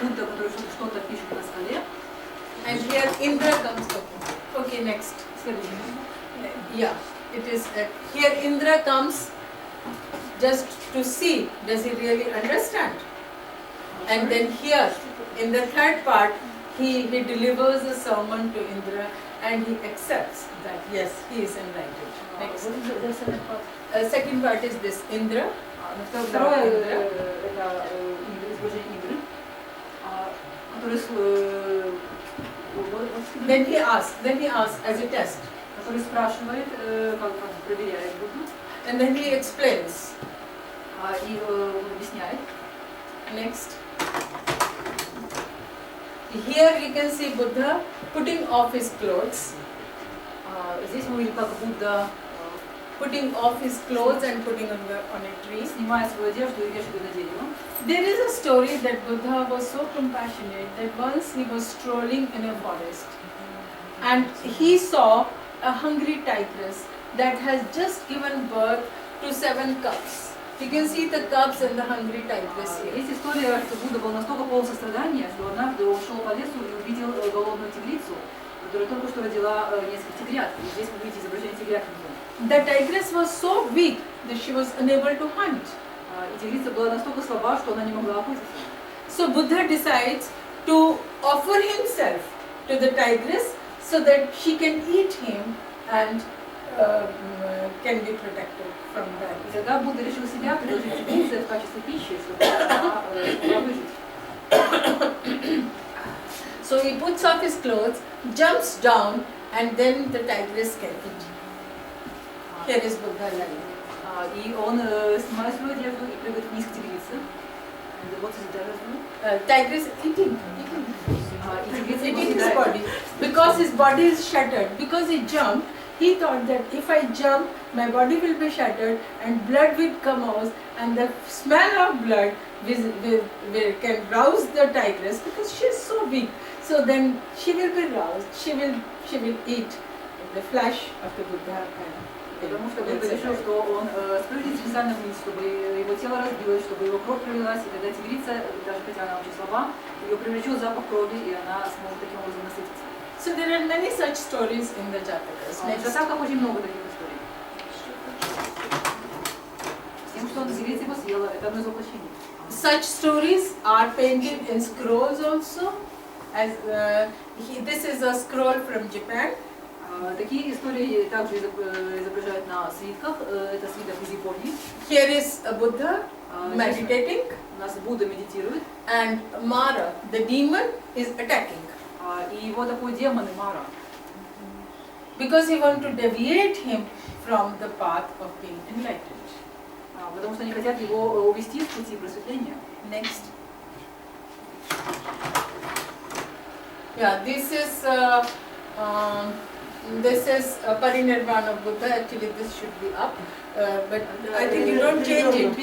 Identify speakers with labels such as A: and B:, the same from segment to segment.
A: Будда, который что-то пишет на скале.
B: And here Indra comes. Okay, next. Yeah, it is. Here Indra comes just to see, does he really understand? And then here, in the third part, he delivers a sermon to Indra and he accepts that yes, he is enlightened. Next.
A: What is the second part?
B: Second part is this Indra.
A: Второе это изображение Индры, который
B: then he asks as a test.
A: Который спрашивает, как проверяет Будду.
B: And then he explains.
A: И он объясняет.
B: Next. Here you can see Buddha putting off his clothes.
A: Здесь мы видим, как Будда
B: putting off his clothes and putting on a tree.
A: Снимает свою одежду и вешает на дерево.
B: There is a story that Buddha was so compassionate that once he was strolling in a forest and he saw a hungry tigress that has just given birth to 7 cubs. You can see the cubs and the hungry tigress here.
A: Есть история, что Будда был настолько полон сострадания, что однажды он шел по лесу и увидел голодную тигрицу, которая только что родила несколько тигрят. И здесь вы видите изображение тигрят.
B: The tigress was so weak that she was unable to hunt.
A: И тигрица была настолько слаба, что она не могла охотиться.
B: So Buddha decides to offer himself to the tigress so that she can eat him and can be protected from that.
A: И тогда Будда решил себя предложить тигрице в качестве пищи, чтобы она смогла выжить.
B: So he puts off his clothes, jumps down, and then the tigress can eat. Here is Buddha lying.
A: И он снимает свою одежду и прыгает вниз к тигрице. And what is the
B: tigress eating his body because his body is shattered. Because he jumped, he thought that if I jump, my body will be shattered and blood will come out, and the smell of blood can rouse the tigress because she is so weak. So then she will be roused. She will eat the flesh of the Buddha.
A: Потому что Будда решил, что он спрыгнет специально вниз, чтобы его тело разбилось, чтобы его кровь пролилась, и тогда тигрица, даже хотя она очень слаба, ее привлечет запах крови, и она сможет таким образом насытиться.
B: So there are many such stories in the Jatakas.
A: В Джатаках очень много таких историй. С тем, что тигрица его съела, это одно из воплощений.
B: Such stories are painted in scrolls also. As this is a scroll from Japan.
A: Такие истории также изображают на свитках. Это свиток из Японии.
B: Here is a Buddha meditating.
A: У нас Будда медитирует.
B: And Mara, the demon, is attacking.
A: И его такой демон Мара.
B: Because he wants to deviate him from the path of being enlightened.
A: Потому что они хотят его увести с пути просветления.
B: Next. Yeah, this is Parinirvana of Buddha. Actually, this should be up, but I think you don't change it.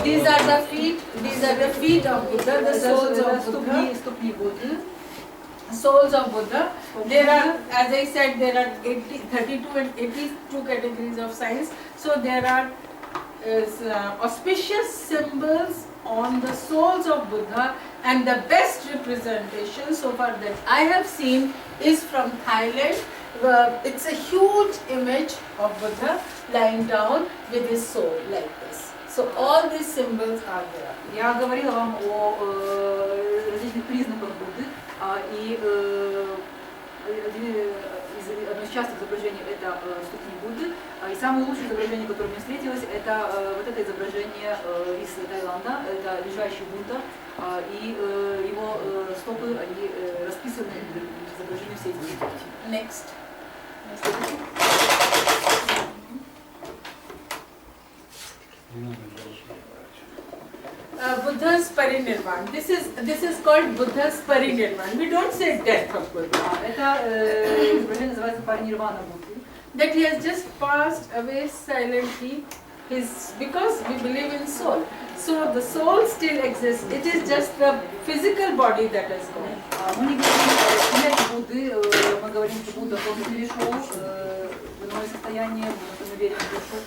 B: These are the feet. These are the feet of Buddha. The soles of Buddha. Souls of Buddha. There are, as I said, there are 32 and 82 categories of signs. So there are auspicious symbols on the souls of Buddha, and the best representation so far that I have seen is from Thailand. It's a huge image of Buddha lying down with his soul like this. So all these symbols are there.
A: Я говорила вам о различных признаках Будды, и одно из частых изображений это ступни Будды, и самое лучшее изображение, которое мне встретилось, это вот это изображение из Таиланда, это лежащий Будда, и его стопы, они расписаны, изображены все эти ступни.
B: Next. Buddha's parinirvana. This is called Buddha's parinirvana. We don't say death of Buddha.
A: Это изображение называется паринирвана Будды.
B: That he has just passed away silently. Because we believe in soul. So the soul still exists. It is just the physical body that has gone.
A: Мы не говорим о смерти Будды, мы говорим, что Будда тоже перешел в иное состояние, мы верим в душу,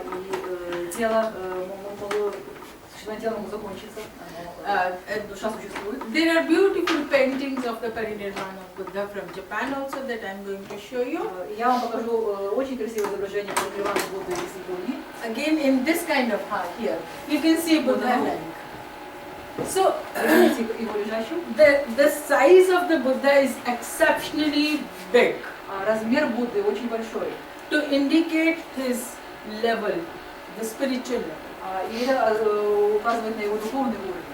A: и тело могло Существование тела могло закончиться, душа существует.
B: There are beautiful paintings of the Parinirvana of Buddha from Japan also that I am going to show you.
A: Я вам покажу очень красивое изображение Паринирваны Будды из Японии.
B: Again in this kind of heart here, you can see Buddha lying. So the size of the Buddha is exceptionally big.
A: Размер Будды очень большой.
B: To indicate his level, the spiritual level.
A: И это указывает на его духовный уровень.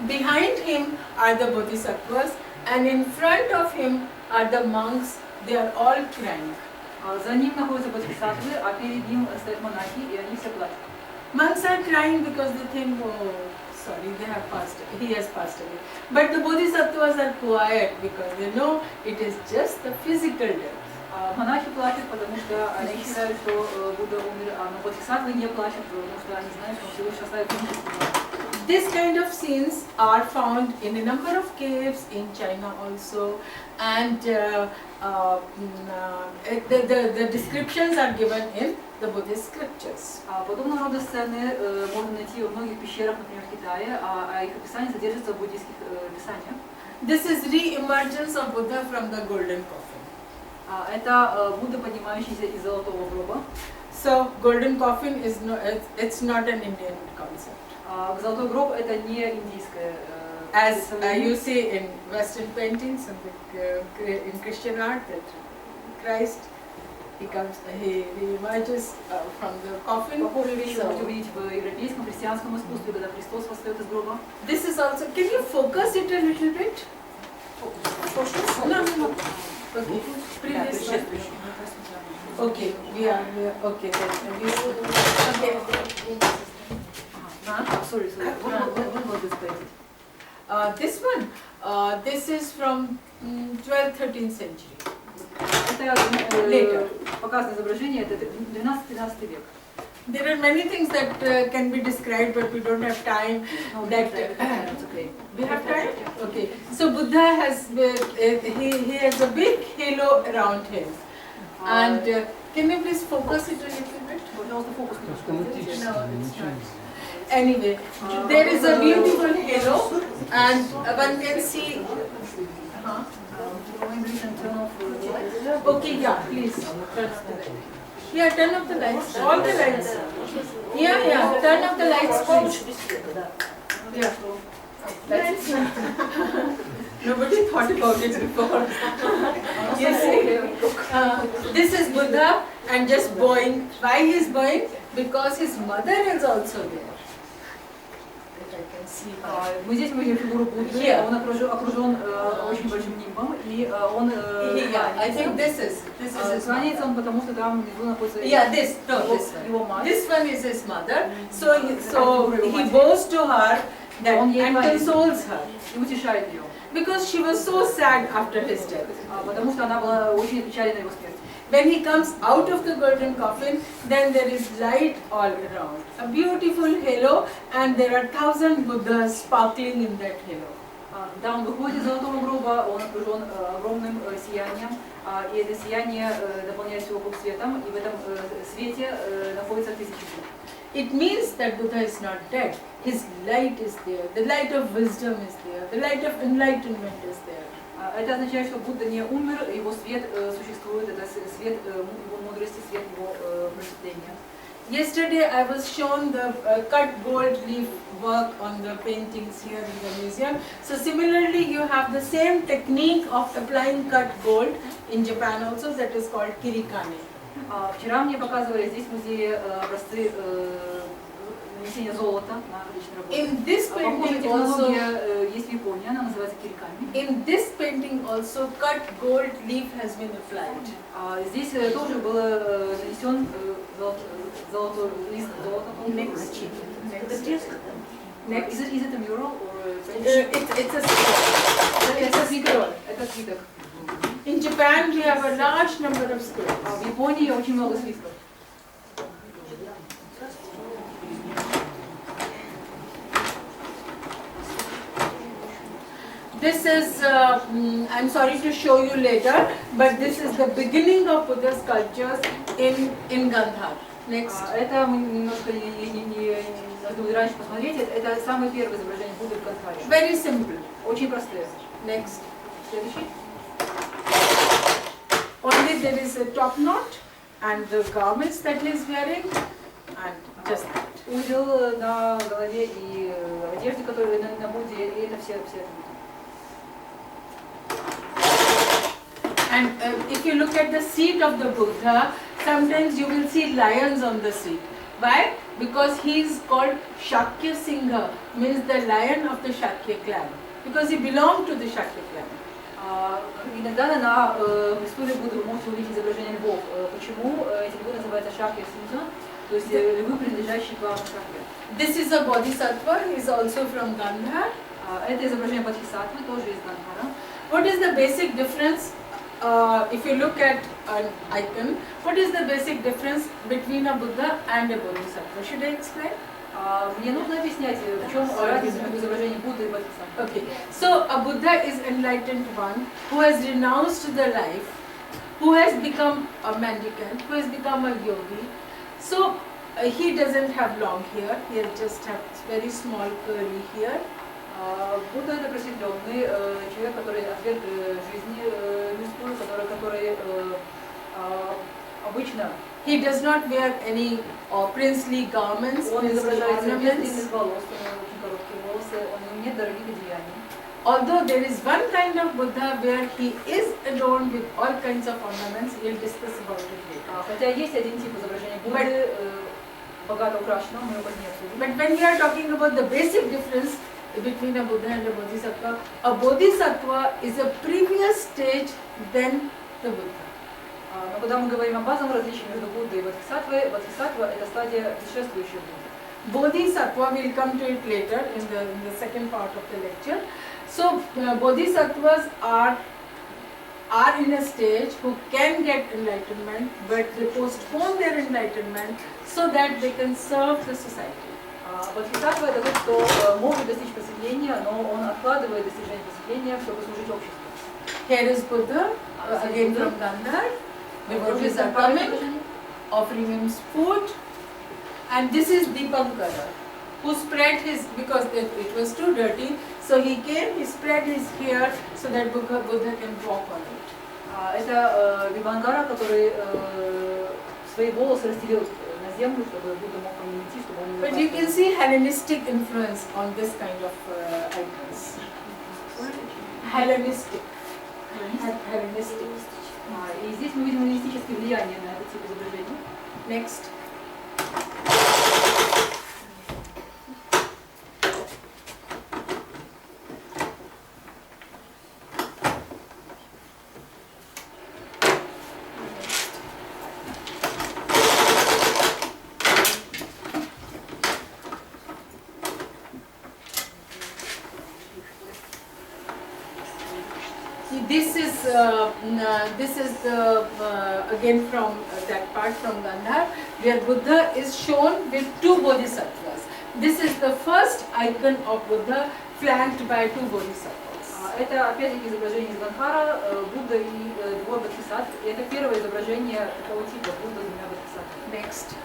B: Behind him are the Bodhisattvas, and in front of him are the monks. They are all crying.
A: За ним находятся бодхисаттвы, а перед ним стоят монахи, и они все плачут.
B: Monks are crying because they think, oh, sorry, they have passed. He has passed away. But the Bodhisattvas are quiet because they know it is just the physical death.
A: Монахи плачут, потому что они считают, что Будда умер, но бодхисаттвы не плачут, потому что они знают, что он всего лишь оставит физический.
B: This kind of scenes are found in a number of caves in China also, and the descriptions are given in the Buddhist scriptures.
A: Подобного рода сцены можно найти во многих пещерах, например, в Китае, а их описание содержится в буддийских писаниях.
B: This is re-emergence of Buddha from the golden coffin.
A: Это Будда, поднимающийся из золотого гроба.
B: So golden coffin is it's not an Indian concept.
A: Золотой гроб это не индийское.
B: As you see in Western paintings and in Christian art, that Christ he emerges from the coffin.
A: Похожие вещи вы можете увидеть в европейском христианском искусстве, когда Христос восстает из гроба.
B: This is also. Can you focus it a little bit? No. Okay. Previous one. Okay. We are okay. Okay.
A: Sorry. When was this painted?
B: This one. This is from 12th, 13th century.
A: Это показано изображение, это 12-13 век.
B: There are many things that can be described, but we don't have time.
A: Okay.
B: We have time? Okay. So Buddha has, he has a big halo around him. And can you please focus it a little bit?
A: No, it's not.
B: Anyway, there is a beautiful halo, and one can see. Okay, yeah, please. Yeah, turn off the lights. All the lights. Yeah, turn off the lights, please. Yeah. That's nobody thought about it before. You see, this is Buddha and just bowing. Why he is bowing? Because his mother is also there.
A: Мы здесь видим фигуру Будды, он окружен очень большим нимбом, и он кланяется он, потому что там внизу находится его мать.
B: This one is his mother, so he bows to her and consoles her.
A: И утешает ее.
B: Because she was so sad after his death.
A: Потому что она была очень опечалена его смертью.
B: When he comes out of the golden coffin, then there is light all around. A beautiful halo, and there are 1,000 Buddhas sparkling in that halo.
A: Когда он выходит из золотого гроба, он окружен огромным сиянием, и это сияние наполняет все вокруг светом, и в этом свете находится 1000 душ.
B: It means that Buddha is not dead. His light is there. The light of wisdom is there. The light of enlightenment is there.
A: Это означает, что Будда не умер, его свет существует, это свет его мудрости, свет его просветления.
B: Yesterday I was shown the cut gold leaf work on the paintings here in the museum. So similarly you have the same technique of applying cut gold in Japan also, that is called kirikane.
A: Вчера мне показывали здесь в музее образцы нанесения золота на различные работы.
B: In this painting also,
A: есть в Японии, она называется кириками.
B: In this painting also cut gold leaf has been applied.
A: Здесь тоже было нанесен золотой лист золота.
B: Next.
A: Is it a mural or
B: it's a scroll.
A: Это свиток.
B: In Japan we have a large number of scrolls.
A: В Японии очень много свитков.
B: This is, I'm sorry to show you later, but this is the beginning of Buddha sculptures in Gandhar. Next.
A: Это мы немножко не Если вы раньше посмотрите, это самое первое изображение Будды в Гандхаре.
B: Very simple.
A: Очень простые.
B: Next.
A: Следующий.
B: Only there is a top knot and the garments that he is wearing and just that.
A: Узел на голове и одежде, которые на Будде, и это все атрибуты.
B: And if you look at the seat of the Buddha, sometimes you will see lions on the seat. Why? Because he is called Shakya Singha, means the lion of the Shakya clan. Because he belonged to the Shakya clan.
A: Иногда на стуле Будды вы можете увидеть изображение львов. Почему эти львы называются Шакья Синха, то есть львы, принадлежащие к главам Шакья.
B: This is a Bodhisattva, he is also from Gandhar.
A: Это изображение Бодхисаттвы, тоже из Гандхара.
B: What is the basic difference? If you look at an icon, what is the basic difference between a Buddha and a Bodhisattva? Should I explain?
A: Мне нужно объяснять, в чем разница между изображением Будды и Бодхисаттвы.
B: Okay, so a Buddha is enlightened one who has renounced the life, who has become a mendicant, who has become a yogi. So he doesn't have long hair, he just has very small curly hair.
A: Будда это просветленный человек, который отверг жизни людскую, который обычно
B: he does not wear any princely garments,
A: он изображается без
B: ornaments.
A: длинных волос, у него очень короткие волосы, у него нет дорогих одеяний.
B: Although there is one kind of Buddha where he is adorned with all kinds of ornaments, we'll discuss about it later.
A: Хотя есть один тип изображения Будды, богато украшенного, мы его позднее обсудим.
B: But when we are talking about the basic difference between a Buddha and a Bodhisattva is a previous stage than the Buddha.
A: Но когда мы говорим о базовом различии между Буддой и Бодхисаттвой, Бодхисаттва это стадия предшествующая Будде.
B: Bodhisattva, we'll come to it later in the second part of the lecture. So Bodhisattvas are in a stage who can get enlightenment, but they postpone their enlightenment so that they can serve the society.
A: Бодхисаттва это тот, кто может достичь просветления, но он откладывает достижение просветления, чтобы служить обществу.
B: Here is Buddha, again from Gandhar. Devotees are coming, offering him food, and this is Dipankara, who spread his, because it was too dirty, so he came, he spread his hair so that Buddha can walk on it.
A: Это Дипанкара, который свои волосы разделил на землю, чтобы Будда мог по ним идти, чтобы он не.
B: But you can see Hellenistic influence on this kind of icons. Hellenistic.
A: И здесь мы видим эллинистическое влияние на этот тип изображений.
B: Next. This is the again from that part from Gandhar, where Buddha is shown with two bodhisattvas. This is the first icon of Buddha flanked by two bodhisattvas.
A: Это опять-таки изображение из Гандхара, Будда и двое бодхисаттв. И это первое изображение такого типа Будда с двумя бодхисаттвами.
B: Next.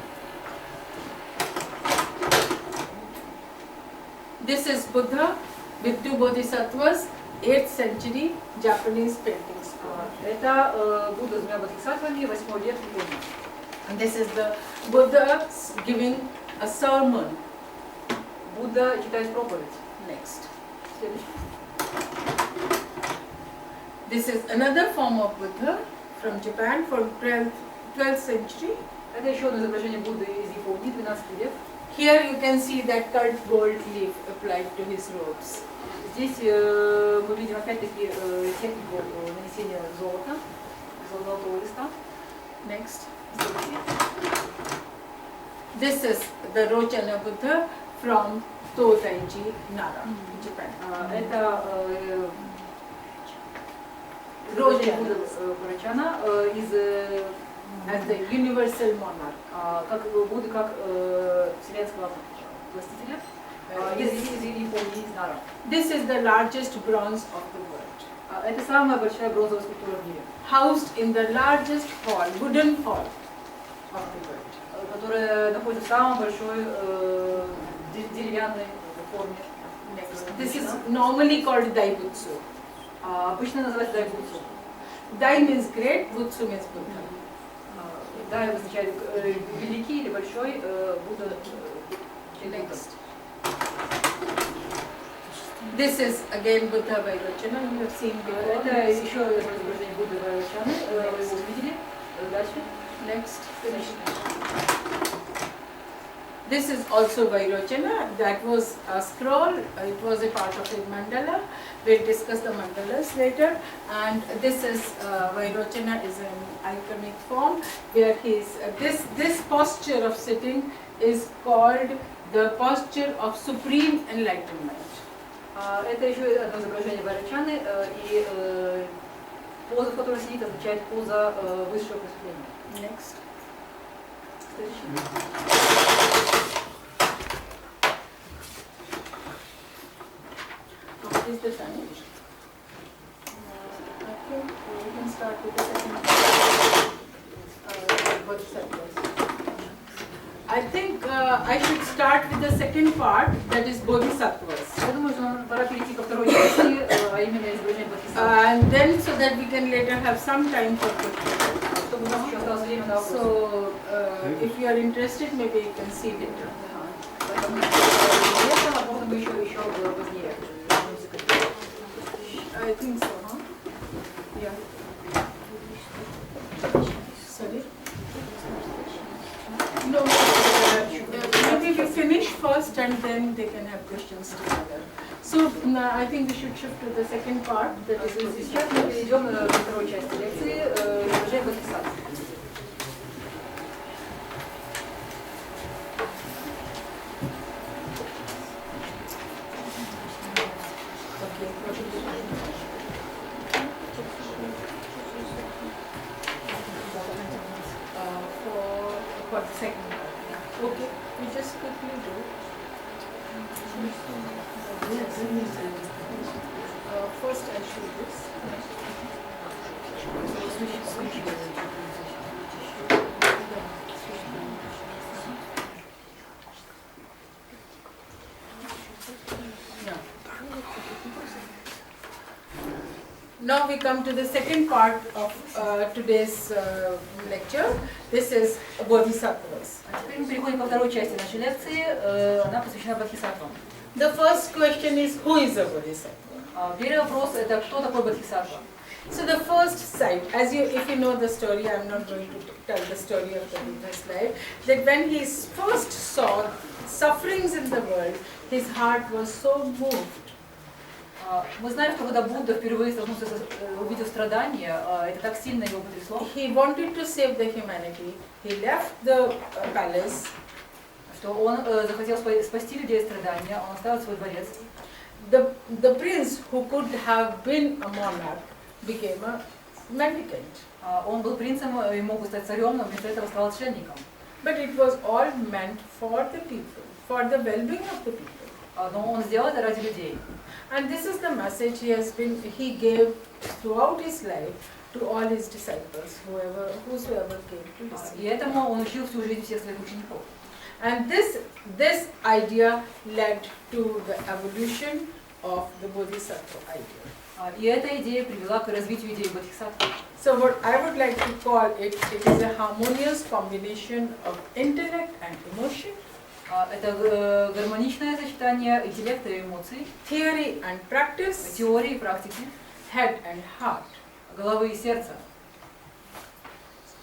B: This is Buddha with two bodhisattvas, 8th century Japanese paintings.
A: Это Будда с двумя бодхисаттвами, 8 век Японии.
B: And this is the Buddha giving a sermon.
A: Будда читает проповедь.
B: Next.
A: Следующий.
B: This is another form of Buddha from Japan from 12th century.
A: Это еще одно изображение Будды из Японии, 12 век.
B: Here you can see that cut gold leaf applied to his robes.
A: Здесь мы видим опять-таки технику нанесения золота, золотого листа.
B: Next. This is the Rochana Buddha from Todaiji, Nara, Japan.
A: Это Будда Рочана из
B: as the universal monarch.
A: как Будда как вселенского властителя. Из Японии, из Нара.
B: This is the largest bronze of the world.
A: Это самая большая бронзовая скульптура в мире.
B: Housed in the largest hall, wooden hall of the world.
A: Которая находится в самом большой деревянной форме.
B: This is normally called daibutsu.
A: Обычно называется дайбутсу.
B: Dai means great, butsu means Buddha.
A: Дай означает великий или большой, Будда.
B: Next. This is again Buddha Vairocana, you have seen before.
A: Это еще одно изображение Будды Vairocana, вы его увидели. Дальше.
B: Next. This is also Vairocana. That was a scroll. It was a part of a mandala. We'll discuss the mandalas later. And this is Vairocana is an iconic form where he's this posture of sitting is called the posture of supreme enlightenment.
A: Это еще одно изображение Vairocana, и поза, в которой сидит, означает поза высшего просветления.
B: Next. What is the time? I think we can start with the second Bodhisattvas. I think I should start with the second part, that is Bodhisattvas.
A: Я думаю, что пора перейти ко второй части, а именно изображение Бодхисаттв.
B: And then so that we can later have some time for questions.
A: Чтобы у нас еще осталось время на вопросы.
B: So if you are interested, maybe you can see later.
A: Поэтому а можно бы еще позднее.
B: I think so, huh? Yeah. Sorry? No, maybe we finish first and then they can have questions together. So I think we should shift to the second part. That is
A: Сейчас мы перейдем ко второй части лекции, изображение Бодхисаттв.
B: For the second part. Okay, we just quickly do. First I show this. Now we come to the second part of today's lecture. This is Bodhisattvas.
A: Теперь мы переходим ко второй части нашей лекции, она посвящена Бодхисаттвам.
B: The first question is, who is a Bodhisattva?
A: Первый вопрос – это кто такой Бодхисаттва?
B: So the first sight, if you know the story, I'm not going to tell the story of the Buddha's life, that when he first saw sufferings in the world, his heart was so moved.
A: Мы знаем, что когда Будда впервые столкнулся, увидел страдания, это так сильно его потрясло.
B: He wanted to save the humanity. He left the palace.
A: Что он захотел спасти людей от страдания, он оставил свой дворец.
B: The prince who could have been a monarch became a mendicant.
A: Он был принцем и мог бы стать царем, но вместо этого стал отшельником.
B: But it was all meant for the people, for the well-being of the people.
A: Но он сделал это ради людей.
B: And this is the message he gave throughout his life to all his disciples, whosoever came to listen.
A: И этому он учил всю жизнь всех своих учеников.
B: And this idea led to the evolution of the Bodhisattva idea.
A: И эта идея привела к развитию идеи Бодхисаттва.
B: So what I would like to call it is a harmonious combination of intellect and emotion.
A: Это гармоничное сочетание интеллекта и эмоций,
B: theory and practice,
A: теории и практики,
B: head and heart.
A: головы и сердца.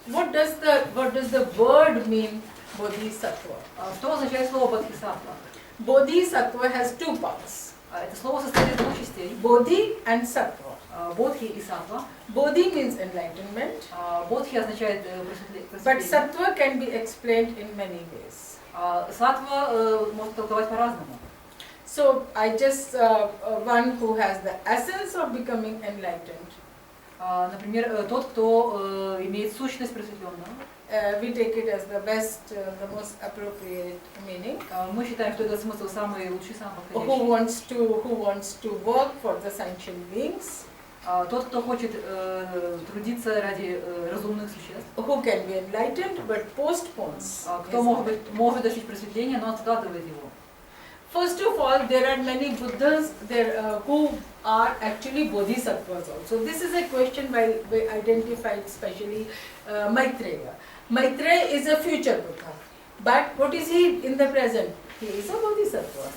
B: What does the word mean, Bodhisattva?
A: Что означает слово Бодхисаттва?
B: Bodhisattva has two parts.
A: Это слово состоит из двух частей.
B: Bodhi and sattva.
A: Бодхи и саттва.
B: Bodhi means enlightenment.
A: Бодхи означает
B: But
A: просветление.
B: sattva can be explained in many ways.
A: Саттва можно толковать по-разному.
B: So I just one who has the essence of becoming enlightened.
A: Например, тот, кто имеет сущность просветленного.
B: We take it as the best, the most appropriate meaning.
A: Мы считаем, что это смысл самый лучший, самый
B: Who
A: подходящий.
B: wants to work for the sentient beings.
A: Тот, кто хочет трудиться ради разумных существ.
B: Who can be enlightened but postpones.
A: Кто может достичь просветления, но откладывает его.
B: First of all, there are many Buddhas there who are actually Bodhisattvas also. This is a question we identified especially Maitreya. Maitreya is a future Buddha, but what is he in the present? He is a Bodhisattva.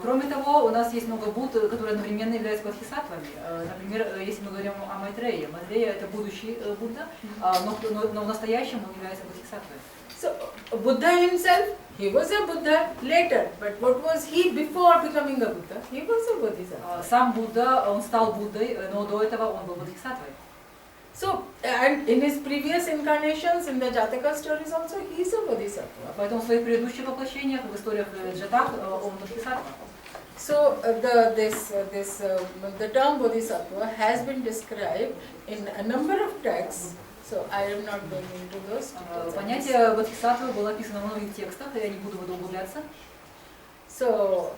A: Кроме того, у нас есть много Будд, которые одновременно являются бодхисаттвами. Например, если мы говорим о Майтрея, Майтрея это будущий Будда, но в настоящем он является бодхисаттвой.
B: So Buddha himself, he was a Buddha later, but what was he before becoming a Buddha? He was a Bodhisattva.
A: Сам Будда, он стал Буддой, но до этого он был бодхисаттвой.
B: So, and in his previous incarnations, in the Jataka stories also, he is a Bodhisattva.
A: Поэтому в своих предыдущих воплощениях, в историях Джатак, он бодхисаттва.
B: So, the term Bodhisattva has been described in a number of texts. So, I am not going into those.
A: Понятие бодхисаттвы было описано в многих текстах, и я не буду в это углубляться.
B: So,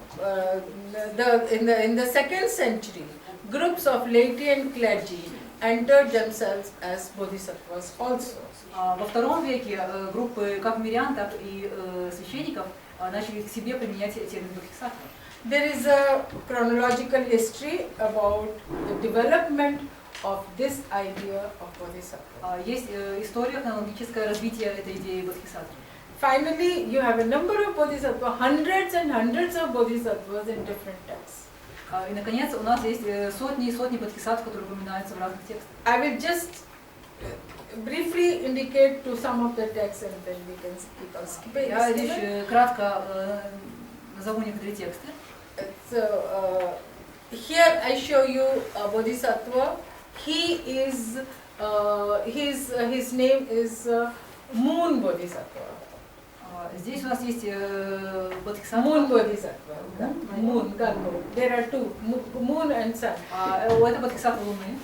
B: in the 2nd century, groups of laity and clergy entered themselves as bodhisattvas also.
A: Во II веке группы как мирян, так и священников начали к себе применять термин бодхисаттва.
B: There is a chronological history about the development of this idea of bodhisattva.
A: Есть история, хронологическое развитие этой идеи бодхисаттвы.
B: Finally, you have a number of bodhisattvas, hundreds and hundreds of bodhisattvas in different texts.
A: И, наконец, у нас есть сотни и сотни бодхисаттв, которые упоминаются в разных текстах.
B: I will just briefly indicate to some of the texts and then we can keep on skipping.
A: Я лишь кратко назову некоторые тексты.
B: So, here I show you a bodhisattva. He is, his name is Moon Bodhisattva.
A: Здесь у нас есть бодхисаттва.
B: Moon Bodhisattva. Moon, there are two, Moon and Sun.
A: Это бодхисаттва Луны.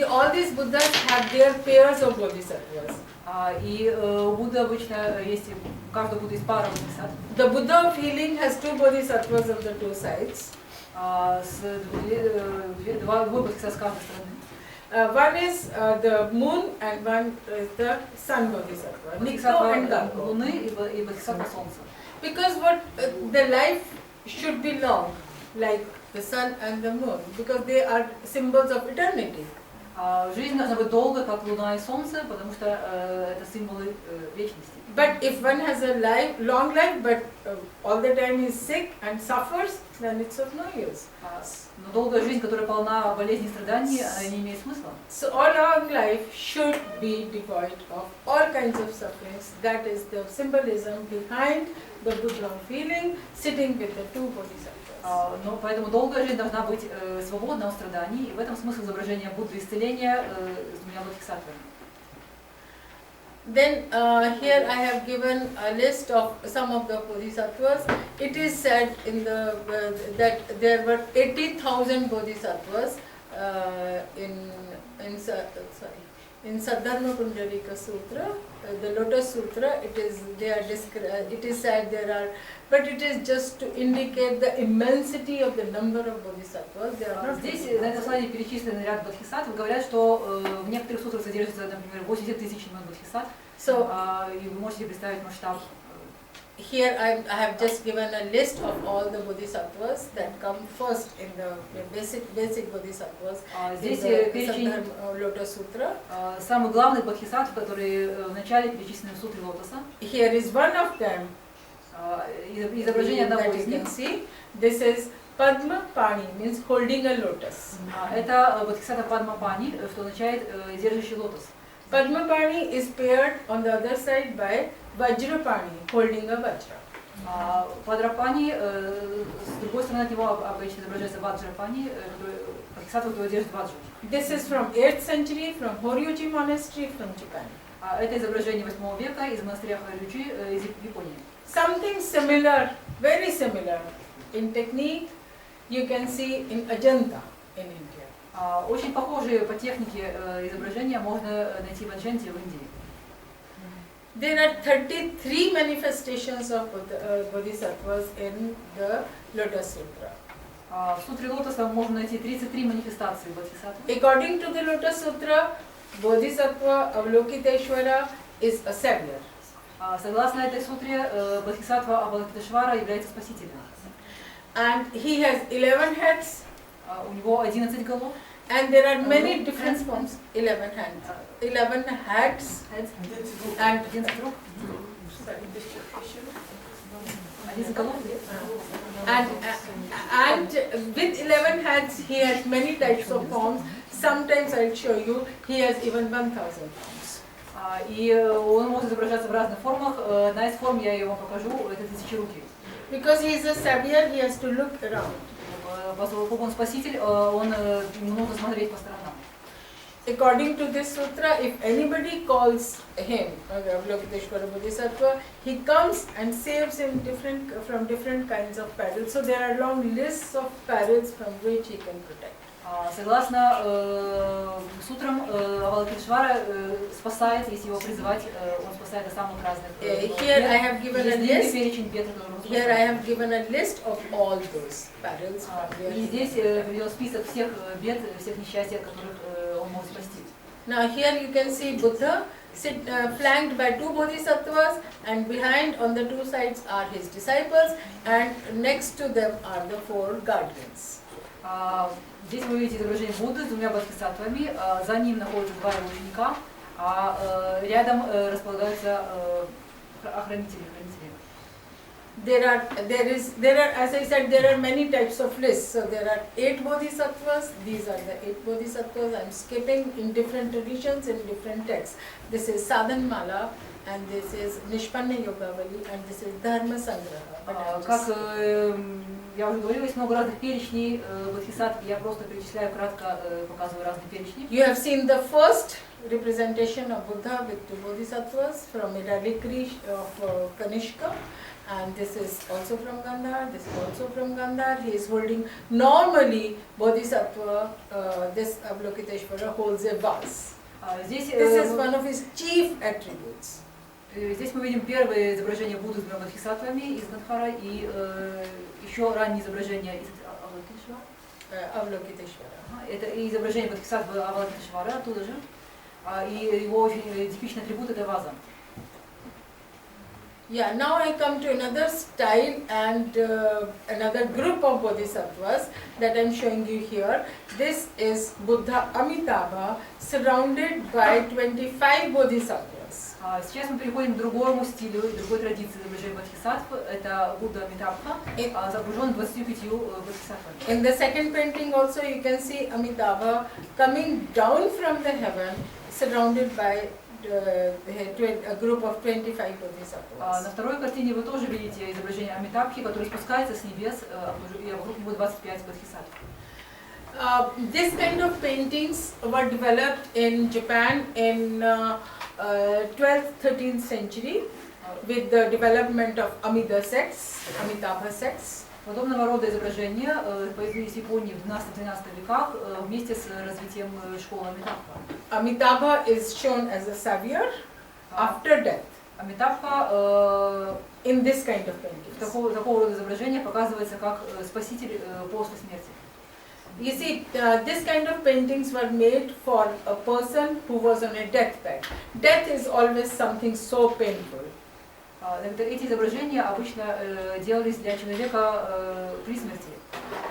B: All these Buddhas have their pairs of bodhisattvas.
A: И у Будды обычно есть, у каждого Будды есть пара бодхисаттв.
B: The Buddha of healing has two bodhisattvas on the two sides. Двое бодхисаттв с каждой стороны. One is the moon and one is the sun bodhisattva.
A: Бодхисаттва Луны и бодхисаттва Солнца.
B: Because what the life should be long, like the sun and the moon, because they are symbols of eternity.
A: Жизнь должна быть долгой, как Луна и Солнце, потому что это символы вечности.
B: But if one has a long life, but all the time is sick and suffers, then it's of no use.
A: Но долгая жизнь, которая полна болезней и страданий, она не имеет смысла.
B: So all our life should be devoid of all kinds of sufferings. That is the symbolism behind the Buddha of healing, sitting with the two bodhisattvas.
A: Но поэтому долгая жизнь должна быть свободна от страданий, и в этом смысл изображения Будды исцеления с двумя бодхисаттвами.
B: Then here I have given a list of some of the bodhisattvas. It is said in the that there were 80,000 bodhisattvas in Saddharma Kundalika Sutra, the Lotus Sutra. It is said there are, but it is just to indicate the immensity of the number of bodhisattvas.
A: Здесь на этом слайде перечислен ряд бодхисаттв. Говорят, что в некоторых сутрах содержится, например, 80 тысяч имен бодхисаттв. И вы можете представить масштаб.
B: Here I have just given a list of all the bodhisattvas that come first in the basic bodhisattvas.
A: Здесь
B: перечень Lotus Sutra.
A: Самый главный бодхисаттв, которые в начале перечислены в сутре Лотоса.
B: Here is one of them.
A: Изображение одного из них.
B: This is Padma Pani, means holding a lotus.
A: Это бодхисаттва Падма Пани, что означает держащий лотос.
B: Padma Pani is paired on the other side by Vajra Pani, holding a vajra.
A: Падрапани, с другой стороны от него обычно изображается Ваджрапани, бодхисаттва, который держит ваджру.
B: This is from 8th century, from Horyuji Monastery, from Japan.
A: Это изображение 8 века из монастыря Хорюджи из Японии.
B: Something similar, very similar in technique, you can see in Ajanta in India.
A: Очень похожие по технике изображения можно найти в Аджанте в Индии.
B: There are 33 manifestations of bodhisattvas in the Lotus Sutra.
A: В сутре Лотоса можно найти 33 манифестации бодхисаттв.
B: According to the Lotus Sutra, Bodhisattva Avalokiteshvara is a savior.
A: Согласно этой сутре, бодхисаттва Авалокитешвара является спасителем.
B: and he has 11 heads.
A: У него 11 голов.
B: And there are many different forms. 11 hands. 11 heads. And
A: 11 рук.
B: And with 11 heads he has many types of forms. Sometimes I'll show you, he has even 1000 forms.
A: И он может изображаться в разных формах. Одна из форм, я его покажу, это тысячерукий.
B: Because he is a savior, he has to look around.
A: Поскольку он спаситель, ему нужно смотреть по сторонам.
B: According to this sutra, if anybody calls him, Bodhisattva, he comes and saves him from different kinds of perils. So there are long lists of perils from which he can protect.
A: Согласно сутрам, Авалокитешвара спасает, если его призывать, он спасает от самых разных бед.
B: Here I have given a list.
A: Перечень бед, которые он
B: Here I have given a list of all those perils.
A: И здесь приведен список всех бед, всех несчастий, от которых он может спасти.
B: Now here you can see Buddha flanked by 2 bodhisattvas, and behind on the 2 sides are his disciples, and next to them are the 4 guardians.
A: Здесь вы видите изображение Будды с 2 бодхисаттвами, за ним находятся 2 его ученика, а рядом располагаются охранители.
B: There are, as I said, there are many types of lists. So there are 8 bodhisattvas. These are the 8 bodhisattvas. I'm skipping in different traditions, in different texts. This is Sadhanmala, and this is Nishpanna Yogavali, and this is Dharma Sangraha.
A: Как я уже говорила, есть много разных перечней бодхисаттв. Я просто перечисляю кратко, показываю разные перечни.
B: You have seen the first representation of Buddha with 2 bodhisattvas from a reliquary of Kanishka. And this is also from Gandhar, this is also from Gandhar. He is holding, normally Bodhisattva, this Avalokiteshvara holds a vase. This is one of his chief attributes.
A: Здесь мы видим первое изображение Будды с 2 бодхисаттвами из Гандхара и еще раннее изображение из
B: Avalokiteshvara.
A: Это изображение бодхисаттвы Авалокитешвара оттуда же. И его очень типичный атрибут это ваза.
B: Yeah, now I come to another style and another group of bodhisattvas that I am showing you here. This is Buddha Amitabha surrounded by 25 bodhisattvas.
A: Сейчас мы переходим к другому стилю, другой традиции изображения бодхисаттв. Это Будда Амитабха, окружен 25 бодхисаттвами.
B: In the second painting also you can see Amitabha coming down from the heaven surrounded by a group of 25 bodhisattvas.
A: На второй картине вы тоже видите изображение Амитабхи, который спускается с небес, и вокруг него 25 бодхисаттв.
B: This kind of paintings were developed in Japan in 12th, 13th century with the development of Amida sects, Amitabha sects.
A: Подобного рода изображения появились в Японии в 12-13 веках вместе с развитием школы Амитабха.
B: Amitabha is shown as a savior after death.
A: Амитабха
B: in this kind of paintings.
A: Такого рода изображение показывается как спаситель после смерти.
B: You see, this kind of paintings were made for a person who was on a deathbed. Death is always something so painful.
A: Эти изображения обычно делались для человека при смерти.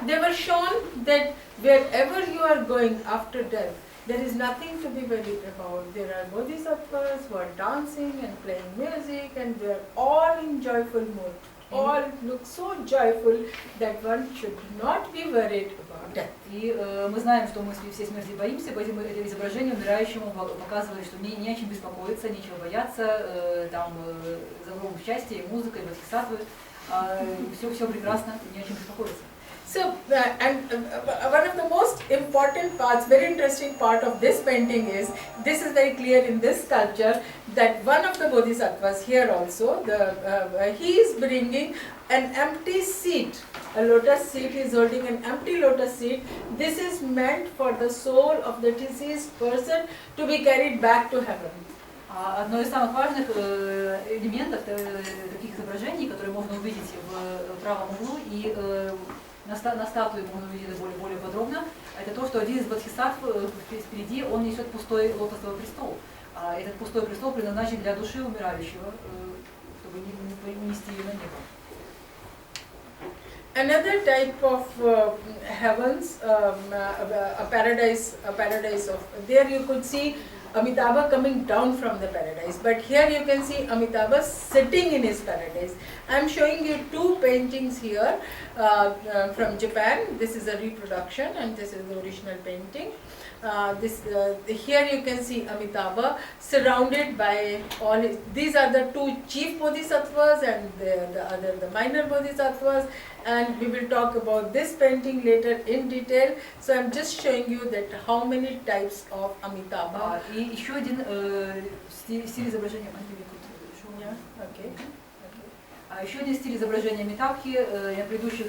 B: They were shown that wherever you are going after death, there is nothing to be worried about. There are bodhisattvas who are dancing and playing music, and they are all in joyful mood. All look so joyful that one should not be worried about death.
A: И мы знаем, что мы все смерти боимся, поэтому это изображение умирающему показывает, что не о чем беспокоиться, нечего бояться, там залог счастья, и музыка, и бодхисаттвы, все прекрасно, не о чем беспокоиться.
B: So, one of the most important parts, very interesting part of this painting is, this is very clear in this sculpture, that one of the bodhisattvas here also, he is bringing an empty seat, a lotus seat, he is holding an empty lotus seat. This is meant for the soul of the deceased person to be carried back to heaven.
A: Одно из самых важных элементов таких изображений, которые можно увидеть в правом углу, и на статуе можно увидеть это более подробно, это то, что один из бодхисаттв впереди, он несет пустой лотосовый престол. Этот пустой престол предназначен для души умирающего, чтобы не нести ее на небо.
B: Another type of heavens, a paradise of, there you could see Amitabha coming down from the paradise, but here you can see Amitabha sitting in his paradise. I am showing you two paintings here from Japan. This is a reproduction and this is the original painting. Here you can see Amitabha surrounded by all his, these are the two chief Bodhisattvas and the minor Bodhisattvas, and we will talk about this painting later in detail. So I am just showing you that how many types of Amitabha.
A: И еще один стиль изображения.
B: Okay.
A: Еще один стиль изображения Амитабхи, на предыдущих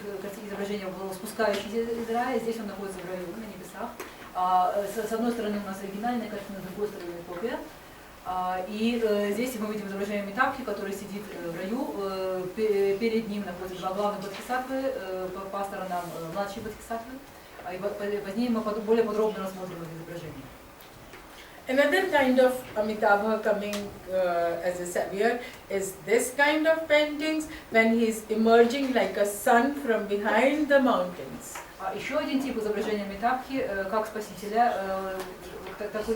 A: изображениях был спускающийся из рая, здесь он находится в раю, на небесах. С одной стороны у нас оригинальная картина, с другой стороны копия. И здесь мы видим изображение Амитабхи, который сидит в раю, перед ним находятся два главных бодхисаттвы, по сторонам младшие бодхисаттвы. И позднее мы более подробно рассмотрим это изображение.
B: Another kind of Amitabha coming as a savior is this kind of paintings when he is emerging like a sun from behind the mountains.
A: Еще один тип изображения Амитабхи как спасителя,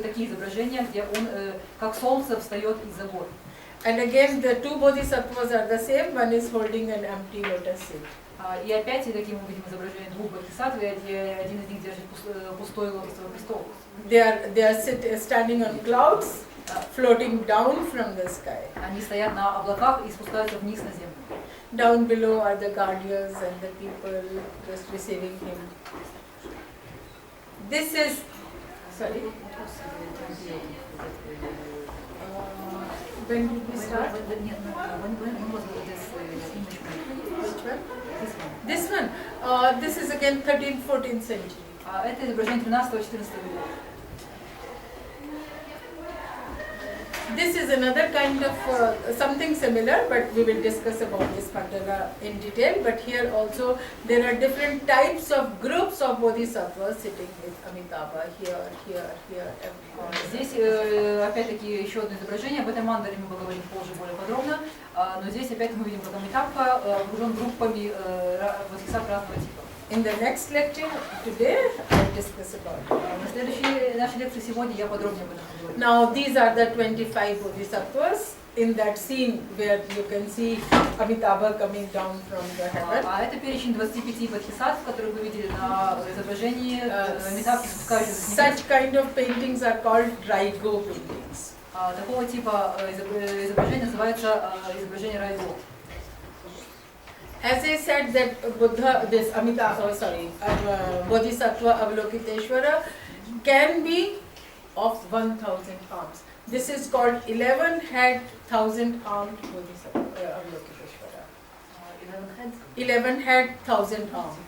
A: такие изображения, где он как солнце встает из-за гор.
B: And again the two bodhisattvas are the same, one is holding an empty lotus seed.
A: И опять таким мы видим изображение двух бодхисаттв, где один из них держит пустой лотосовый престол.
B: They are standing on clouds, floating down from the sky.
A: Они стоят на облаках и спускаются вниз на землю.
B: Down below are the guardians and the people just receiving him. This is, sorry, when did we start?
A: When was this image made?
B: Which one?
A: This one.
B: This one. This is again 13th, 14th century.
A: Это изображение 13-14 века.
B: This is another kind of something similar, but we will discuss about this mandala in detail. But here also there are different types of groups of bodhisattvas sitting with Amitabha here, everywhere.
A: Здесь опять-таки еще одно изображение. Об этом мандале мы поговорим позже более подробно. Но здесь опять мы видим, как Амитабха окружен группами бодхисаттв разного типа.
B: In the next lecture today, I will discuss about it.
A: На следующей нашей лекции сегодня я подробнее об этом поговорю.
B: Now these are the 25 bodhisattvas in that scene where you can see Amitabha coming down from the heaven.
A: Это перечень 25 бодхисаттв, которые вы видели на изображении Амитабхи, спускающегося с небес.
B: Such kind of paintings are called Raigo paintings.
A: Такого типа изображение называется изображение Райго.
B: As I said that Buddha, this Bodhisattva Avalokiteshvara can be of 1,000 arms. This is called 11-head, 1,000-armed Bodhisattva Avalokiteshvara. 11-head, 1,000-armed.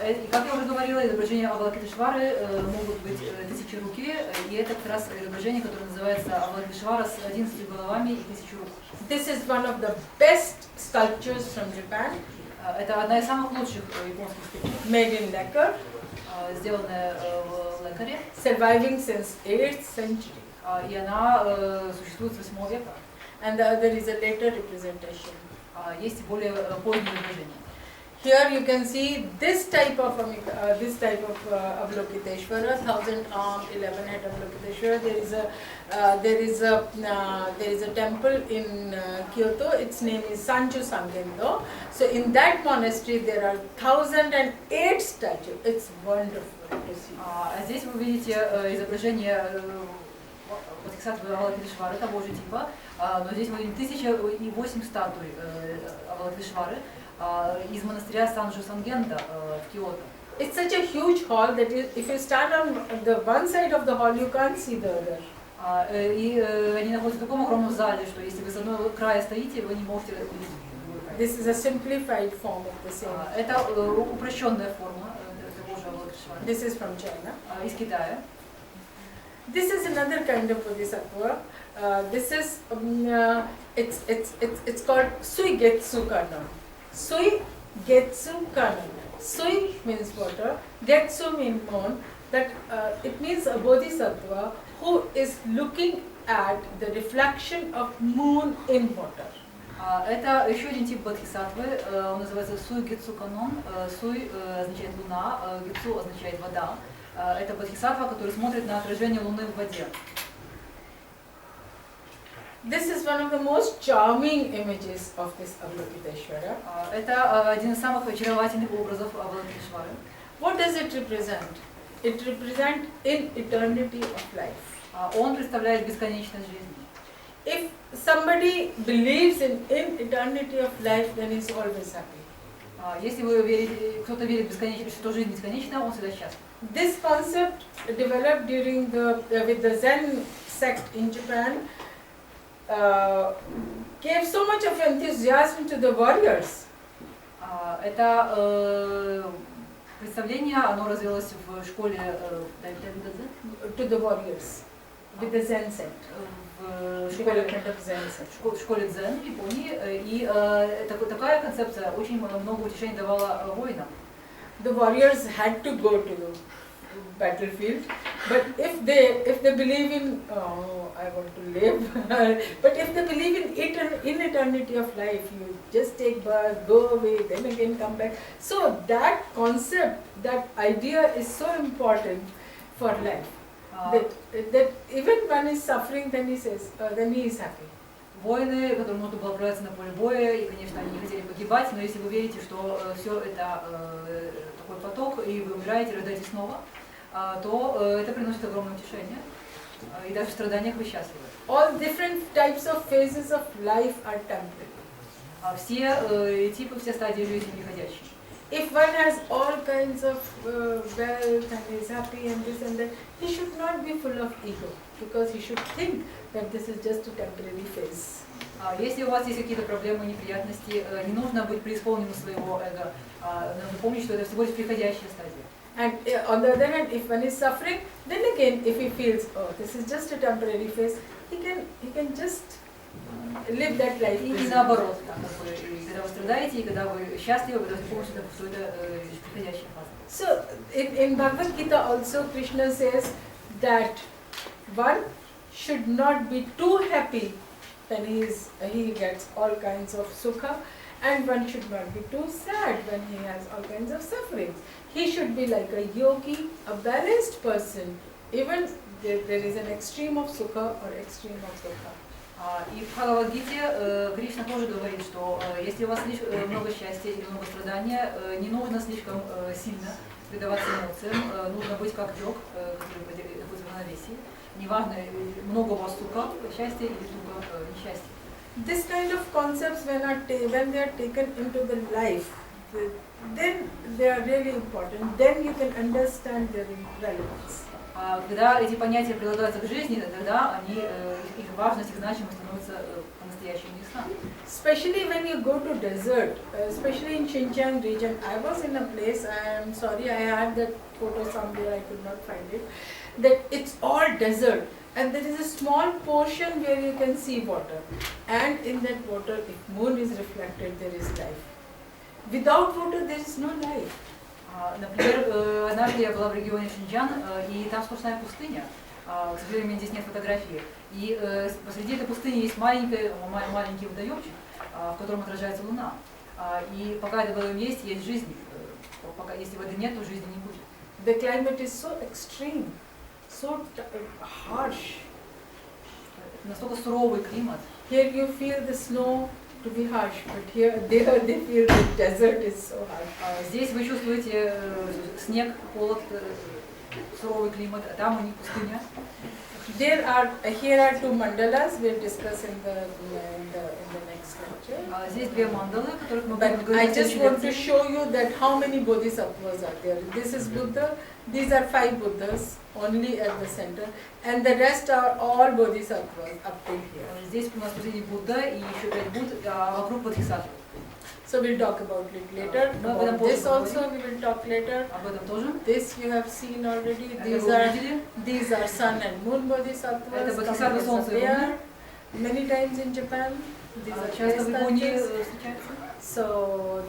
A: И как я уже говорила, изображения Авалокитешвары могут быть тысячеруки, и это как раз изображение, которое называется Авалокитешвара с 11 головами и 1000 рук.
B: This is one of the best sculptures from Japan.
A: Это одна из самых лучших японских скульптур.
B: Made in lacquer.
A: Сделанная в лакаре.
B: Surviving since 8th century.
A: И она существует с 8 века.
B: And the other is a later representation.
A: Есть более поздние изображения.
B: Here you can see this type of Avalokiteshvara, 1,000-armed, 11-head Avalokiteshvara. There is a temple in Kyoto. Its name is Sanchu Sangendo. So in that monastery there are 1,008 statues. It's wonderful to see.
A: Здесь вы видите изображение Бодхисаттвы Авалокитешвары того же типа, но здесь мы видим 1008 статуй Авалокитешвары из монастыря Санджу Сангенда в Киото.
B: It's such a huge hall that if you stand on the one side of the hall, you can't see the other.
A: И они находятся в таком огромном зале, что если вы с одного края стоите, вы не можете увидеть другой край.
B: This is a simplified form of the same.
A: Это упрощенная форма того же Авалокитешвары.
B: This is from China.
A: Из Китая.
B: This is another kind of bodhisattva. This is it's called Suigetsu Kana. Suigetsu Kana. Sui means water. Getsu means moon. That it means a bodhisattva who is looking at the reflection of moon in water.
A: Это еще один тип бодхисаттвы, он называется суй гитсу канон. Суй означает луна, гитсу означает вода. Это бодхисаттва, который смотрит на отражение луны в воде.
B: This is one of the most charming images of this Avalokiteshvara.
A: Это один из самых очаровательных образов Авалокитешвары.
B: What does it represent? It represents in eternity of life.
A: Он представляет бесконечность жизни.
B: If somebody believes in eternity of life, then he's always happy.
A: Если вы верите, кто-то верит в бесконечность, что жизнь бесконечна, он всегда счастлив.
B: This concept developed during with the Zen sect in Japan gave so much of enthusiasm to the warriors.
A: Это представление, оно развилось в школе
B: To the warriors with the Zen sect.
A: В
B: школе
A: дзен в Японии, и такая концепция очень много утешений давала воинам.
B: The warriors had to go to the battlefield, but if they believe in I want to live, but if they believe in eternity of life, you just take birth, go away, then again come back. So that concept, that idea is so important for life. That even when he's suffering, then he says, then he is happy.
A: Воины, которым нужно было отправиться на поле боя, и, конечно, они не хотели погибать, но если вы верите, что все это такой поток, и вы умираете, рождаетесь снова, то это приносит огромное утешение, и даже в страданиях вы счастливы.
B: All different types of phases of life are temporary.
A: Все типы, все стадии жизни приходящие.
B: If one has all kinds of wealth and is happy and this and that, he should not be full of ego, because he should think that this is just a temporary phase.
A: Если у вас есть какие-то проблемы, неприятности, не нужно быть преисполненным своего эго. Нужно помнить, что это всего лишь приходящая стадия.
B: And on the other hand, if one is suffering, then again, if he feels, oh, this is just a temporary phase, he can just live that life.
A: И наоборот, когда вы страдаете, и когда вы счастливы, вы должны помнить, что это приходящая фаза.
B: So, in Bhagavad Gita also Krishna says that one should not be too happy when he gets all kinds of sukha, and one should not be too sad when he has all kinds of sufferings. He should be like a yogi, a balanced person, even there is an extreme of sukha or extreme of dukha.
A: И в Бхагавад-гите Кришна тоже говорит, что если у вас много счастья или много страдания, не нужно слишком сильно предаваться эмоциям, нужно быть как йог, который находится в равновесии. Неважно, много у вас сука, счастья или туго несчастья.
B: This kind of concepts, when they are taken into the life, then they are really important. Then you can understand their relevance.
A: Когда эти понятия прилагаются к жизни, тогда их важность, их значимость становится по-настоящему ясна.
B: Especially when you go to desert, especially in Xinjiang region. I was in a place, I am sorry, I had that photo somewhere, I could not find it, that it's all desert. And there is a small portion where you can see water. And in that water, if moon is reflected, there is life. Without water, there is no life.
A: Например, однажды я была в регионе Шинджан, и там сплошная пустыня. К сожалению, у меня здесь нет фотографии. И посреди этой пустыни есть маленький водоемчик, в котором отражается луна. И пока этот водоем есть жизнь. Пока если воды нет, то жизни не будет.
B: The climate is so extreme, so harsh.
A: Настолько суровый климат.
B: Here you feel the snow to be harsh, but there they feel the desert is so harsh.
A: Здесь вы чувствуете снег, холод, суровый климат, а там у них пустыня.
B: Here are two mandalas we'll discuss in the next lecture.
A: Здесь две мандалы, которых мы будем
B: But
A: говорить.
B: I just want to show you that how many bodhisattvas are there. This is Buddha. These are 5 Buddhas only at the center, and the rest are all bodhisattvas up to here.
A: Здесь у нас посреди Будда и еще 5 Будд, а вокруг Бодхисаттв.
B: So we'll talk about it later. About this also we will talk later.
A: Об этом тоже.
B: This you have seen already. These are sun and moon bodhisattvas.
A: Это Бодхисаттвы солнца и луны.
B: Many times in Japan. These are
A: часто в Японии встречаются.
B: So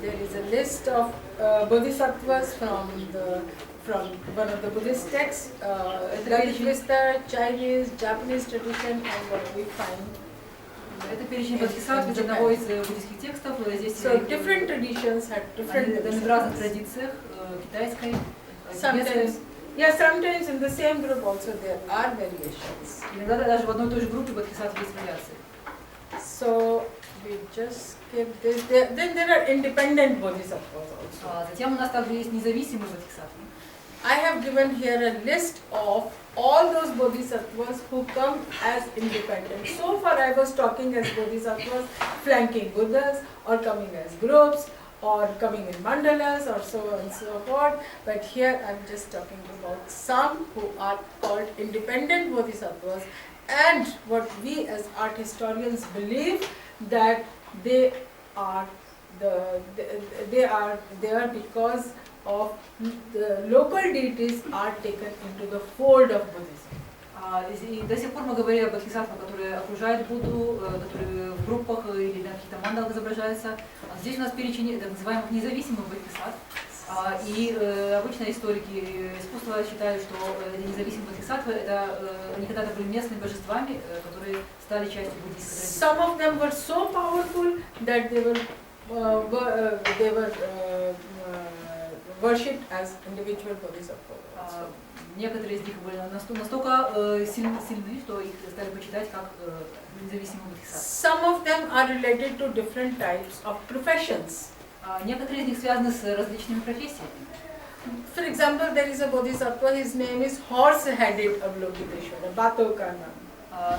B: there is a list of bodhisattvas from one of the Buddhist texts. That is the Chinese, Japanese tradition, and what we find
A: Это перечень Бодхисаттв из одного из буддийских текстов. Здесь
B: So different traditions had different
A: в разных традициях, китайской,
B: sometimes, yeah, sometimes in the same group also there are variations.
A: Иногда даже в одной и той же группе Бодхисаттв есть вариации.
B: So we just skip this. Then there are independent Bodhisattvas also.
A: Затем у нас также есть независимые Бодхисаттвы.
B: I have given here a list of all those Bodhisattvas who come as independent. So far I was talking as Bodhisattvas flanking Buddhas or coming as groups or coming in mandalas or so on and so forth. But here I am just talking about some who are called independent Bodhisattvas, and what we as art historians believe that they are there because of the local deities are taken into the fold of Buddhism.
A: И до сих пор мы говорим о бодхисаттвах, которые окружают Будду, которые в группах или на каких-то мандалах изображаются. Здесь у нас перечень так называемых независимых бодхисаттв. И обычно историки искусства считают, что независимые бодхисаттвы они когда-то были местными божествами, которые стали частью буддийской традиции.
B: Some of them were so powerful that they were worshipped as individual bodhisattvas.
A: Некоторые из них были настолько сильны, что их стали почитать как независимые бодхисаттвы.
B: Some of them are related to different types of professions.
A: Некоторые из них связаны с различными профессиями.
B: For example, there is a bodhisattva, his name is horse-headed Avalokiteshvara, Batokana.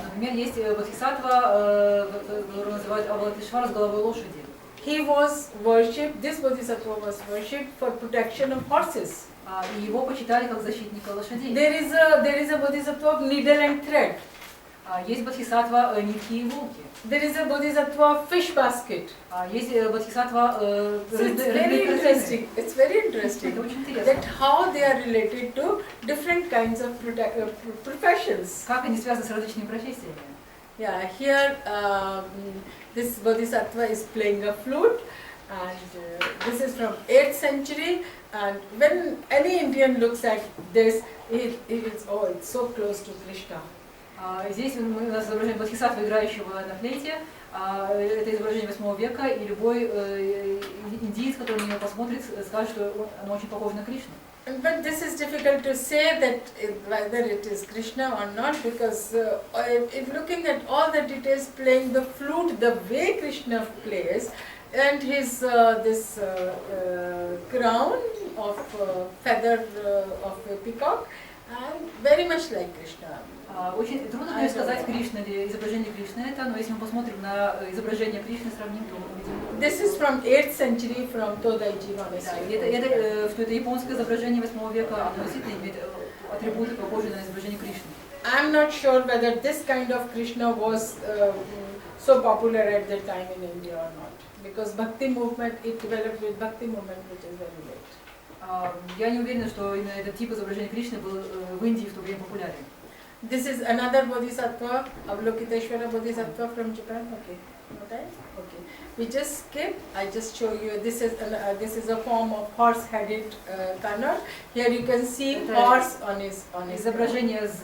A: Например, есть бодхисаттва, которого называют Авалокитешвара с головой лошади.
B: He was worshipped, this bodhisattva was worshipped for protection of horses.
A: И его почитали как защитника лошадей.
B: There is a bodhisattva of needle and thread.
A: Есть бодхисаттва нитки и иголки.
B: There is a bodhisattva of fish basket.
A: Есть бодхисаттва
B: It's very interesting that how they are related to different kinds of professions.
A: Как они связаны с различными профессиями?
B: Yeah, here this bodhisattva is playing a flute, and this is from 8th century. And when any Indian looks at this, it is, oh, it's so close to Krishna.
A: Здесь у нас изображение бодхисаттвы, играющего на флейте. Это изображение 8 века, и любой индиец, который на него посмотрит, скажет, что оно очень похоже на Кришну.
B: But this is difficult to say that whether it is Krishna or not, because if looking at all the details, playing the flute the way Krishna plays, and his this crown of feather of a peacock, and very much like Krishna.
A: Очень трудно мне сказать, Кришна ли изображение Кришны это, но если мы посмотрим на изображение Кришны, сравним, то мы видим.
B: This is from 8th century, from Todaichi Monastery.
A: Это японское изображение 8 века, оно действительно имеет атрибуты, похожие на изображение Кришны.
B: I'm not sure whether this kind of Krishna was so popular at that time in India or not, because Bhakti movement, it developed with Bhakti movement, which is very late.
A: Я не уверена, что именно этот тип изображения Кришны был в Индии в то время популярен.
B: This is another bodhisattva, Avalokiteshvara bodhisattva from Japan. Okay, okay. We just skip. I just show you. This is a form of horse-headed Kannada. Here you can see horse on his.
A: Изображение с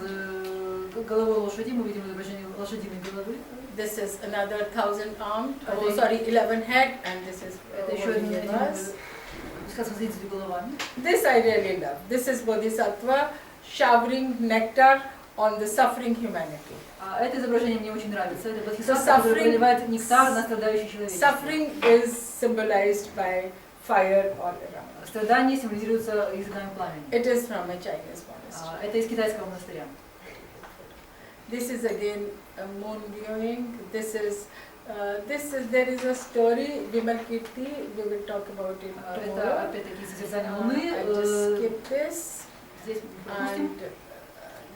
A: головой лошади. Мы видим изображение лошадиной головы.
B: This is another 1000-armed. Oh, sorry, 11 head, and this is.
A: Это еще один головами.
B: This I really love. This is bodhisattva showering nectar on the suffering humanity.
A: Это изображение мне очень нравится. Это бодхисаттва, который проливает нектар на страдающих человечество.
B: Suffering is symbolized by fire all around.
A: Страдание символизируется языками пламени.
B: It is from a Chinese monastery.
A: Это из китайского монастыря.
B: This is again a moon viewing. There is a story, Vimal Kirti. We will talk about it tomorrow.
A: Это опять-таки созерцание Луны.
B: I just skip this.
A: Здесь
B: and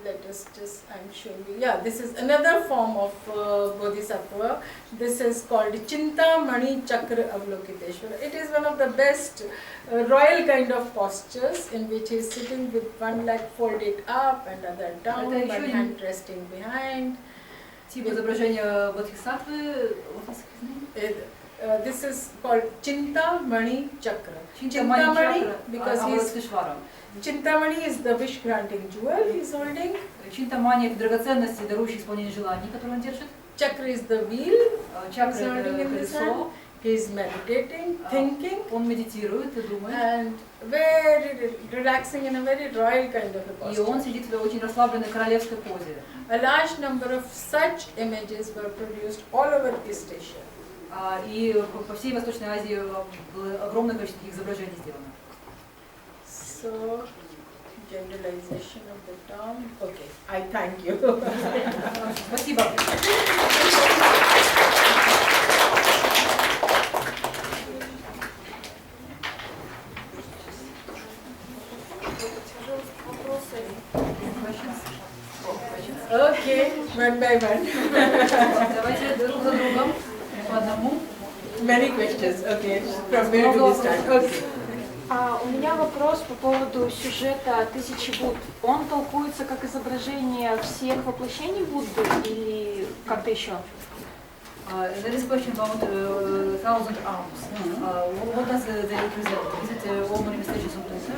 B: let us just, I'm showing you. Yeah, this is another form of bodhisattva. This is called Chinta Mani Chakra Avalokiteshvara. It is one of the best royal kind of postures in which he is sitting with one leg folded up and other down, one hand resting behind.
A: Тип изображения бодхисаттвы.
B: This is called Chinta Mani Chakra.
A: Chintamani
B: because he is Chintamani is the wish granting jewel he is holding.
A: Чинтамани — это драгоценности, дарующие исполнение желаний, которые он держит.
B: Chakra is the wheel.
A: Чакра
B: He's holding
A: это
B: in his
A: колесо.
B: hand. He's meditating, thinking,
A: Он медитирует и думает.
B: and very relaxing in a very royal kind of a
A: И он
B: posture.
A: сидит в очень расслабленной королевской позе.
B: A large number of such images were produced all over East Asia.
A: И по всей Восточной Азии было огромное количество таких изображений сделано.
B: So, generalization of the term. Okay, I thank you.
A: Спасибо.
B: Okay, one by one.
A: Давайте друг за другом по одному.
B: Many questions. Okay, from where do we start? Okay.
C: У меня вопрос по поводу сюжета «Тысячи Будд». Он толкуется как изображение всех воплощений Будды или как-то еще?
A: There is a question about 1,000 arms. What does they represent? Is it all manifestations of Buddha?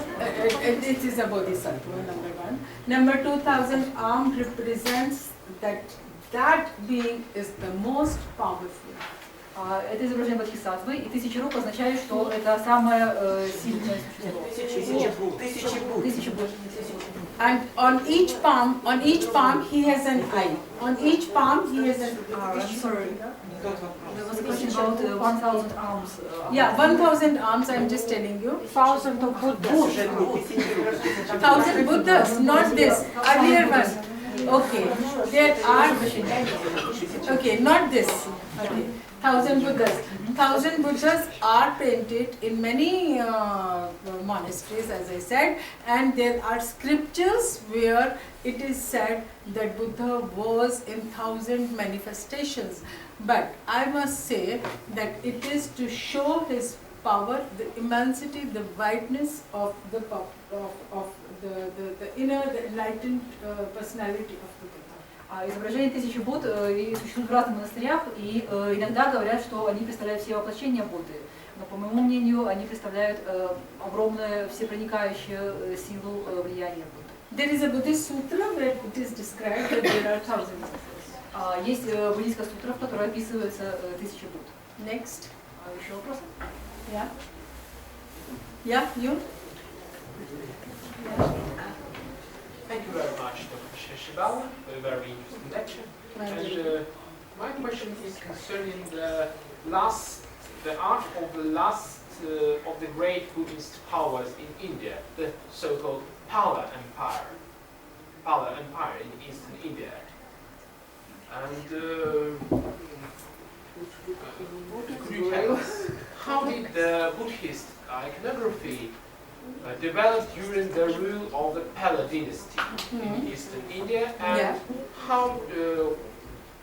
B: It is a Bodhisattva, number one. Number 2,000 arm represents that being is the most powerful.
A: Это изображение Бодхисаттвы, и 1000 рук означает, что это самое сильное существо. Тысячи Будд.
B: And on each palm he has an eye. On each palm he has an eye.
A: Sorry. There was a question about 1,000 arms.
B: Yeah, 1,000 arms, I'm just telling you.
C: 1,000 of Buddhas.
B: 1,000 Buddhas, not this. Earlier one. Okay. There are. Okay, not this. Okay. 1,000 Buddhas. 1,000 Buddhas are painted in many monasteries, as I said, and there are scriptures where it is said that Buddha was in 1,000 manifestations. But I must say that it is to show his power, the immensity, the wideness of the inner, the enlightened personality of the Buddha.
A: Изображение 1000 Будд и существуют в разных монастырях, и иногда говорят, что они представляют все воплощения Будды. Но, по моему мнению, они представляют огромную, всепроникающую силу влияния Будды.
B: There is a Buddhist sutra where it is described that there are thousands of us.
A: Есть буддийская сутра, в которой описывается 1000 Будд.
B: Next.
A: Еще вопросы?
B: Yeah. Yeah, you?
D: Thank you very much, Dr. Shashibala, for a very interesting lecture. And my question is concerning the art of the last of the great Buddhist powers in India, the so-called Pala Empire. Pala Empire in eastern India. And could you tell us how did the Buddhist iconography developed during the rule of the Pala dynasty in eastern India, and how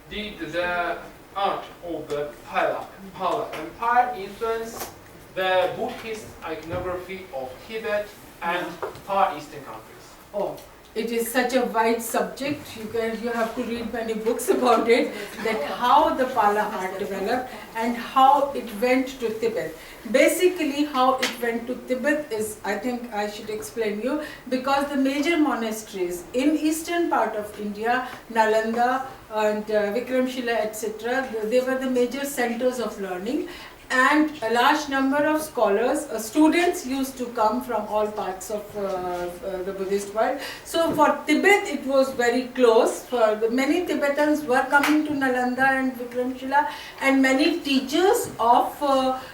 D: did the art of the Pala Empire influence the Buddhist iconography of Tibet and Far Eastern countries?
B: Oh, it is such a wide subject. You have to read many books about it. That how the Pala art developed and how it went to Tibet. Basically, how it went to Tibet is, I think I should explain you, because the major monasteries in eastern part of India, Nalanda and Vikramshila, etc., they were the major centers of learning. And a large number of scholars, students used to come from all parts of the Buddhist world. So for Tibet it was very close. Many Tibetans were coming to Nalanda and Vikramshila, and many teachers of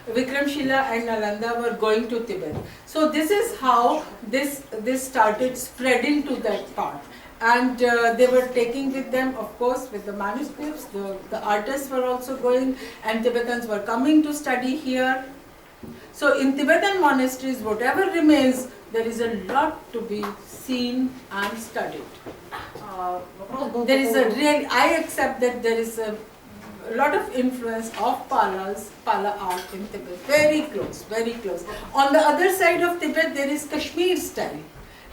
B: Vikramshila and Nalanda were going to Tibet. So this is how this started spreading to that part. And they were taking with them, of course, with the manuscripts, the artists were also going, and Tibetans were coming to study here. So in Tibetan monasteries, whatever remains, there is a lot to be seen and studied. There is I accept that there is a lot of influence of Pala art in Tibet, very close, very close. On the other side of Tibet, there is Kashmir style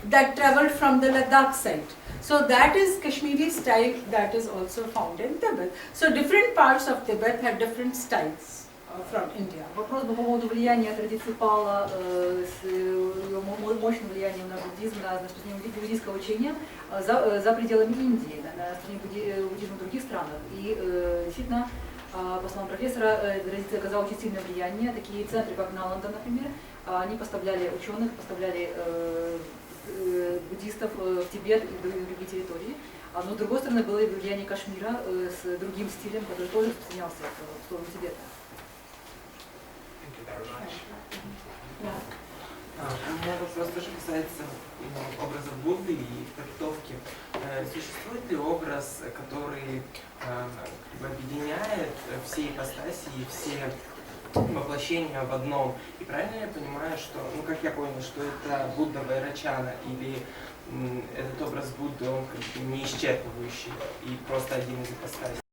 B: that traveled from the Ladakh side. So that is Kashmiri style that is also found in Tibet. So different parts of Tibet have different styles. from India.
A: Вопрос по поводу влияния традиции Пала, с ее мощным влиянием на буддизм, на распространение буддийского учения за пределами Индии, на распространение буддизма в других странах. И действительно, по словам профессора, традиция оказала очень сильное влияние. Такие центры, как Наланда, например, они поставляли ученых, поставляли буддистов в Тибет и в другие территории. Но с другой стороны было и влияние Кашмира с другим стилем, который тоже распространялся в сторону Тибета.
E: У меня вопрос тоже касается образа Будды и трактовки. Существует ли образ, который объединяет все ипостаси и все воплощения в одном? И правильно я понимаю, что, ну как я понял, что это Будда Вайрачана, или этот образ Будды, он как бы не исчерпывающий и просто один из ипостасей?